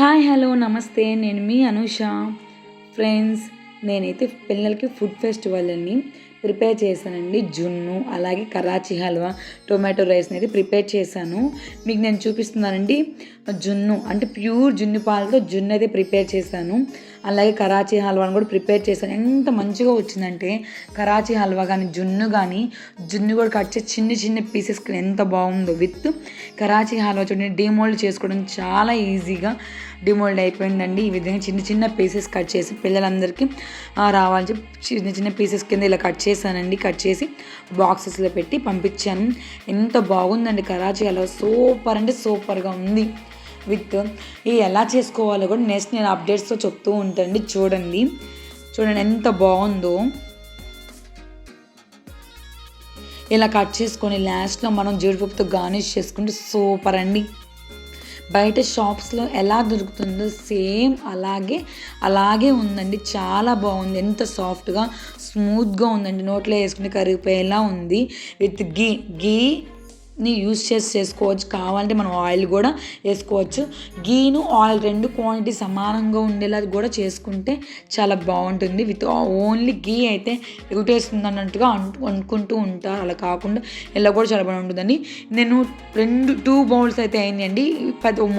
Hi hello నమస్తే నేను మీ Anusha friends. నేనైతే పిల్లలకి ఫుడ్ ఫెస్టివల్ అని ప్రిపేర్ చేశానండి. జున్ను అలాగే కరాచీ హల్వా టొమాటో రైస్ని అయితే ప్రిపేర్ చేశాను. మీకు నేను చూపిస్తున్నానండి. జున్ను అంటే ప్యూర్ జున్ను పాలతో జున్ను అయితే ప్రిపేర్ చేశాను. అలాగే కరాచీ హల్వాని కూడా ప్రిపేర్ చేశాను. ఎంత మంచిగా వచ్చిందంటే కరాచీ హల్వా కానీ జున్ను కూడా కట్ చేసి చిన్న చిన్న పీసెస్ ఎంత బాగుందో. విత్ కరాచీ హల్వా చూడండి, డిమోల్డ్ చేసుకోవడం చాలా ఈజీగా డిమోల్డ్ అయిపోయిందండి. ఈ విధంగా చిన్న చిన్న పీసెస్ కట్ చేసి పిల్లలందరికీ రావాలి చెప్పి చిన్న చిన్న పీసెస్ కింద ఇలా కట్ చేశానండి. కట్ చేసి బాక్సెస్లో పెట్టి పంపించాను. ఎంత బాగుందండి కరాచీ హల్వా, సూపర్ అంటే సూపర్గా ఉంది. విత్ ఎలా చేసుకోవాలో కూడా నెక్స్ట్ నేను అప్డేట్స్తో చెప్తూ ఉంటానండి. చూడండి ఎంత బాగుందో. ఇలా కట్ చేసుకొని లాస్ట్లో మనం జీడిపప్పుతో గార్నిష్ చేసుకుంటే సూపర్ అండి. బయట షాప్స్లో ఎలా దొరుకుతుందో సేమ్ అలాగే ఉందండి. చాలా బాగుంది. ఎంత సాఫ్ట్గా స్మూత్గా ఉందండి. నోట్లో వేసుకుని కరిగిపోయేలా ఉంది. విత్ గీని యూస్ చేసుకోవచ్చు. కావాలంటే మనం ఆయిల్ కూడా వేసుకోవచ్చు. గీను ఆయిల్ రెండు క్వాంటిటీ సమానంగా ఉండేలా కూడా చేసుకుంటే చాలా బాగుంటుంది. విత్ ఓన్లీ గీ అయితే ఎగుటేస్తుంది అన్నట్టుగా అనుకుంటూ ఉంటారు. అలా కాకుండా ఇలా కూడా చాలా బాగుంటుందండి. నేను 2 బౌల్స్ అయితే అయిందండి.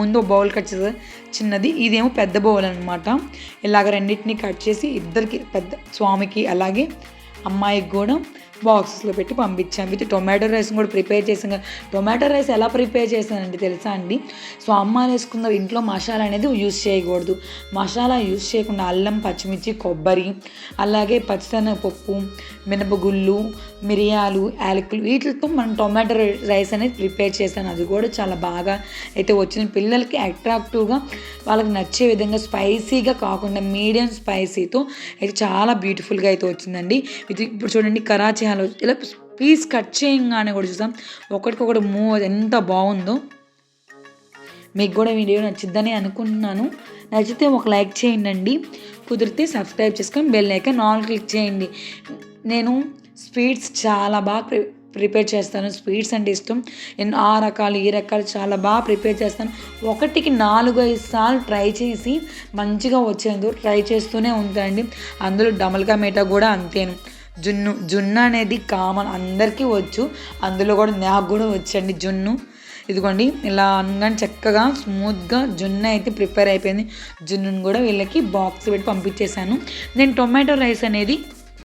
ముందు బౌల్ కట్ చేసే చిన్నది, ఇదేమో పెద్ద బౌల్ అనమాట. ఇలాగ రెండింటిని కట్ చేసి ఇద్దరికి, పెద్ద స్వామికి అలాగే అమ్మాయికి కూడా బాక్సెస్లో పెట్టి పంపించాను. విత్ టొమాటో రైస్ కూడా ప్రిపేర్ చేసాను. టొమాటో రైస్ ఎలా ప్రిపేర్ చేశానండి తెలుసా అండి? సో అమ్మాయిలు వేసుకున్న ఇంట్లో మసాలా అనేది యూజ్ చేయకూడదు. మసాలా యూజ్ చేయకుండా అల్లం, పచ్చిమిర్చి, కొబ్బరి అలాగే పచ్చిశనగపప్పు, మినపగుళ్ళు, మిరియాలు, యాలకులు వీటితో మనం టొమాటో రైస్ అనేది ప్రిపేర్ చేశాను. అది కూడా చాలా బాగా అయితే వచ్చింది. పిల్లలకి అట్రాక్టివ్గా వాళ్ళకి నచ్చే విధంగా స్పైసీగా కాకుండా మీడియం స్పైసీతో అయితే చాలా బ్యూటిఫుల్గా అయితే వచ్చిందండి. ఇది ఇప్పుడు చూడండి కరాచీ హల్వా ఇలా పీస్ కట్ చేయగానే కూడా చూసాం ఒకటికొకటి మూవ్ ఎంత బాగుందో. మీకు కూడా వీడియో నచ్చిద్దని అనుకుంటున్నాను. నచ్చితే ఒక లైక్ చేయండి. కుదిరితే సబ్స్క్రైబ్ చేసుకొని బెల్ ఐకాన్ ఆల్ క్లిక్ చేయండి. నేను స్వీట్స్ చాలా బాగా ప్రిపేర్ చేస్తాను. స్వీట్స్ అంటే ఇష్టం. నేను ఆ రకాలు ఈ రకాలు చాలా బాగా ప్రిపేర్ చేస్తాను. 1కి 4-5 సార్లు ట్రై చేసి మంచిగా వచ్చేందుకు ట్రై చేస్తూనే ఉంటానండి. అందులో డమల్కా మీఠా కూడా అంతేను. జున్ను అనేది కామన్, అందరికీ వచ్చు. అందులో కూడా నాకు కూడా వచ్చండి జున్ను. ఇదిగోండి ఇలా అనగానే చక్కగా స్మూత్గా జున్ను అయితే ప్రిపేర్ అయిపోయింది. జున్నును కూడా వీళ్ళకి బాక్స్ పెట్టి పంపించేశాను. నేను టొమాటో రైస్ అనేది